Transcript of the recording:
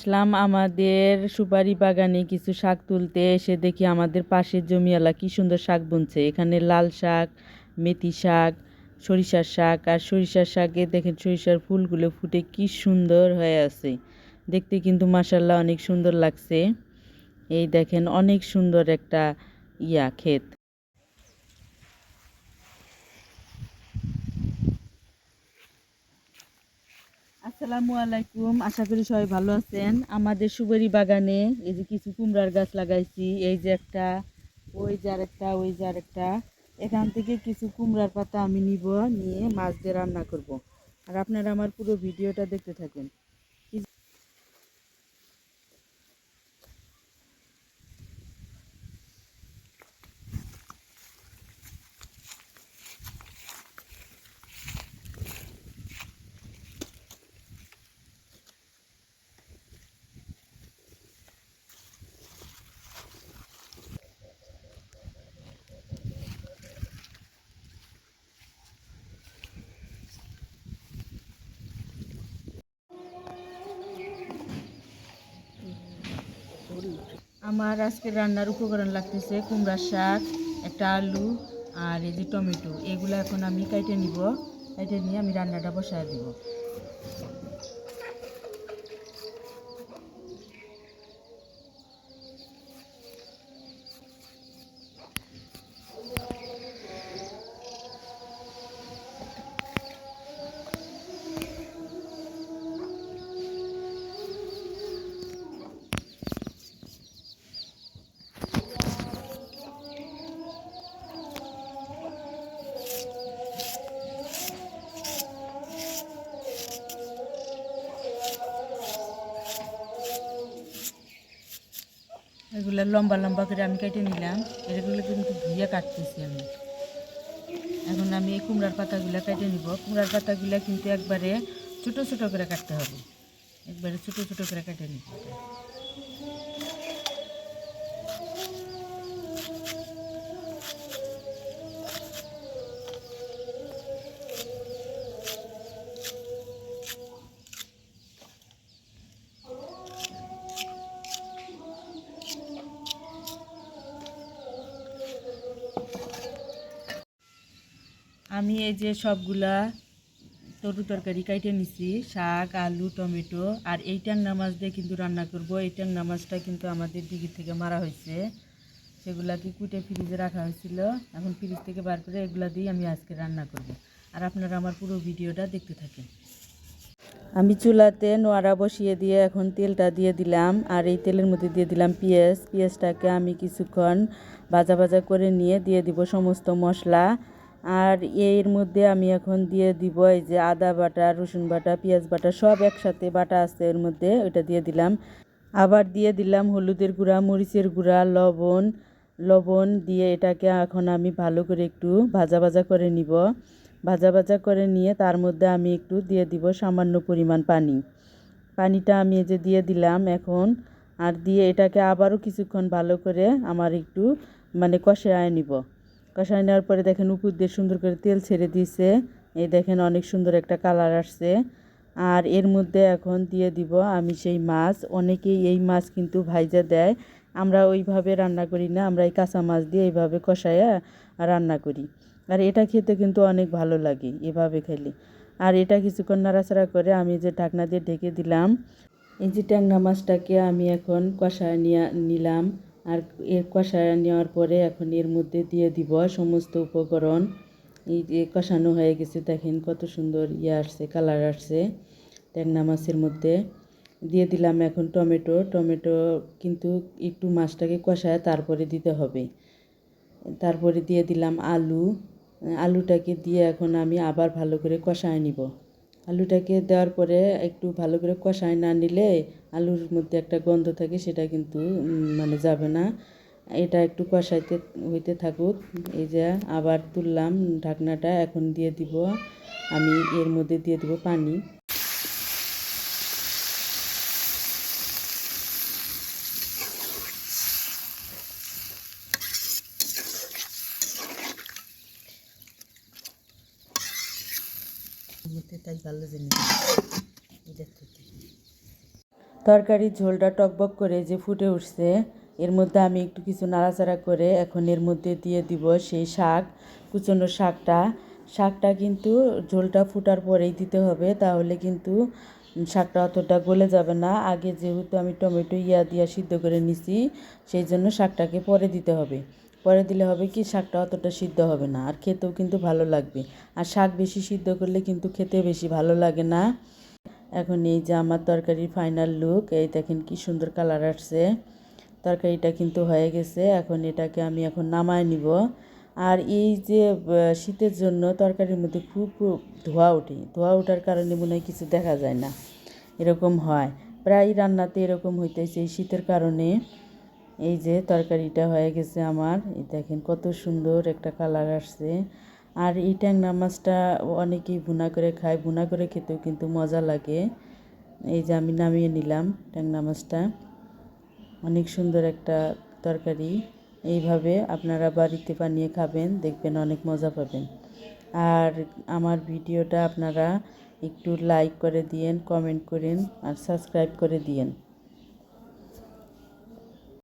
আসলাম আমাদের সুপারি বাগানে কিছু শাক তুলতে এসে দেখি আমাদের পাশের জমিওয়ালা কি সুন্দর শাক বুনছে। এখানে লাল শাক, মেথি শাক, সরিষার শাক, আর সরিষার শাকে দেখেন সরিষার ফুলগুলো ফুটে কি সুন্দর হয়ে আছে। দেখতে কিন্তু মাশাল্লাহ অনেক সুন্দর লাগছে। এই দেখেন অনেক সুন্দর একটা ক্ষেত। আসসালামু আলাইকুম, আশা করি সবাই ভালো আছেন। আমাদের সুপারি বাগানে এই যে কিছু কুমড়ার গাছ লাগাইছি, এই যে একটা, ওই যে আরেকটা, ওই যে আরেকটা। এখান থেকে কিছু কুমড়ার পাতা আমি নিয়ে মাছ দিয়ে রান্না করব। আর আপনারা আমার পুরো ভিডিওটা দেখতে থাকেন। আমার আজকে রান্নার উপকরণ লাগতেছে কুমড়ার শাক, একটা আলু, আর এই যে টমেটো। এগুলো এখন আমি কেটে নিব, কেটে নিয়ে আমি রান্নাটা বসায় দিব। এগুলো লম্বা লম্বা করে আমি কেটে নিলাম। এগুলো কিন্তু ধুয়ে কাটতেছি আমি। এখন আমি এই কুমড়ার পাতাগুলো কেটে নিব। কুমড়ার পাতাগুলো কিন্তু একবারে ছোটো ছোটো করে কাটতে হবে, একবারে ছোটো ছোটো করে কেটে নিব। আমি এই যে সবগুলা তরকারি কাইটে নিছি, শাক, আলু, টমেটো। আর এই ট্যাংরা মাছ দিয়ে কিন্তু রান্না করব। এই ট্যাংরা মাছটা কিন্তু আমাদের দিঘি থেকে মারা হয়েছে, সেগুলাকে কুটে ফ্রিজে রাখা হয়েছিল। এখন ফ্রিজ থেকে বার করে এগুলা দিয়ে আমি আজকে রান্না করব। আর আপনারা আমার পুরো ভিডিওটা দেখতে থাকেন। আমি চুলাতে নোয়ারা বসিয়ে দিয়ে এখন তেলটা দিয়ে দিলাম, আর এই তেলের মধ্যে দিয়ে দিলাম পেঁয়াজ। পেঁয়াজটাকে আমি কিছুক্ষণ ভাজা ভাজা করে নিয়ে দিয়ে দিব সমস্ত মশলা। আর এর মধ্যে আমি এখন দিয়ে দিব এই যে আদা বাটা, রসুন বাটা, পেঁয়াজ বাটা সব একসাথে বাটা আছে এর মধ্যে, ওইটা দিয়ে দিলাম। আবার দিয়ে দিলাম হলুদের গুঁড়া, মরিচের গুঁড়া, লবণ। লবণ দিয়ে এটাকে এখন আমি ভালো করে একটু ভাজা ভাজা করে নিব। ভাজা ভাজা করে নিয়ে তার মধ্যে আমি একটু দিয়ে দিব সামান্য পরিমাণ পানি। পানিটা আমি এই যে দিয়ে দিলাম এখন। আর দিয়ে এটাকে আবারও কিছুক্ষণ ভালো করে আমার একটু কষায় নিব। কষায় নেওয়ার পরে দেখেন উপর দিয়ে সুন্দর করে তেল ছেড়ে দিয়েছে। এই দেখেন অনেক সুন্দর একটা কালার আসছে। আর এর মধ্যে এখন দিয়ে দিব আমি সেই মাছ। অনেকেই এই মাছ কিন্তু ভাইজা দেয়, আমরা ওইভাবে রান্না করি না, আমরা এই কাঁচা মাছ দিয়ে এইভাবে কষায়া রান্না করি। আর এটা খেতে কিন্তু অনেক ভালো লাগে এভাবে খেলে। আর এটা কিছুক্ষণ নাড়াচাড়া করে আমি যে ঢাকনা দিয়ে ঢেকে দিলাম। এই যে ট্যাংরা মাছটাকে আমি এখন কষায় নিলাম। আর এর কষায় নেওয়ার পরে এখন এর মধ্যে দিয়ে দিব সমস্ত উপকরণ। এই যে কষানো হয়ে গেছে, দেখেন কত সুন্দর আসছে, কালার আসছে ট্যাংরা মাছের মধ্যে। দিয়ে দিলাম এখন টমেটো। টমেটো কিন্তু একটু মাছটাকে কষায় তারপরে দিতে হবে। তারপরে দিয়ে দিলাম আলু। আলুটাকে দিয়ে এখন আমি আবার ভালো করে কষায় নিব। আলুটাকে দেওয়ার পরে একটু ভালো করে কষায় না নিলে আলুর মধ্যে একটা গন্ধ থাকে, সেটা কিন্তু যাবে না। এটা একটু কষাইতে হইতে থাকুক। এই যে আবার তুললাম ঢাকনাটা, এখন দিয়ে দিব আমি এর মধ্যে দিয়ে দিব পানি। তাই ভালো জিনিস তরকারির ঝোলটা টকবক করে যে ফুটে উঠছে, এর মধ্যে আমি একটু কিছু নাড়াচাড়া করে এখন এর মধ্যে দিয়ে দিব সেই শাক, কুচনো শাকটা। শাকটা কিন্তু ঝোলটা ফুটার পরেই দিতে হবে, তাহলে কিন্তু শাকটা অতটা গলে যাবে না। আগে যেহেতু আমি টমেটো দিয়া সিদ্ধ করে নিছি, সেই জন্য শাকটাকে পরে দিতে হবে। পরে দিলে হবে কি, শাকটা অতটা সিদ্ধ হবে না, আর খেতেও কিন্তু ভালো লাগবে। আর শাক বেশি সিদ্ধ করলে কিন্তু খেতে বেশি ভালো লাগে না। এখন এই যে আমার তরকারির ফাইনাল লুক, এই দেখেন কি সুন্দর কালার আসছে। তরকারিটা কিন্তু হয়ে গেছে, এখন এটাকে আমি এখন নামায় নিব। আর এই যে শীতের জন্য তরকারির মধ্যে খুব ধোঁয়া ওঠে, ধোঁয়া ওঠার কারণে মনে হয় কিছু দেখা যায় না, এরকম হয়। প্রায় রান্নাতে এরকম হইতেছে এই শীতের কারণে। এই যে তরকারিটা হয়ে গেছে আমার, এই দেখেন কত সুন্দর একটা কালার আসছে। আর এই ট্যাংরা মাছটা অনেকেই ভুনা করে খায়, ভুনা করে খেতেও কিন্তু মজা লাগে। এই যে আমি নামিয়ে নিলাম ট্যাংরা মাছটা, অনেক সুন্দর একটা তরকারি। এইভাবে আপনারা বাড়িতে বানিয়ে খাবেন, দেখবেন অনেক মজা পাবেন। আর আমার ভিডিওটা আপনারা একটু লাইক করে দিয়েন, কমেন্ট করেন আর সাবস্ক্রাইব করে দিয়েন।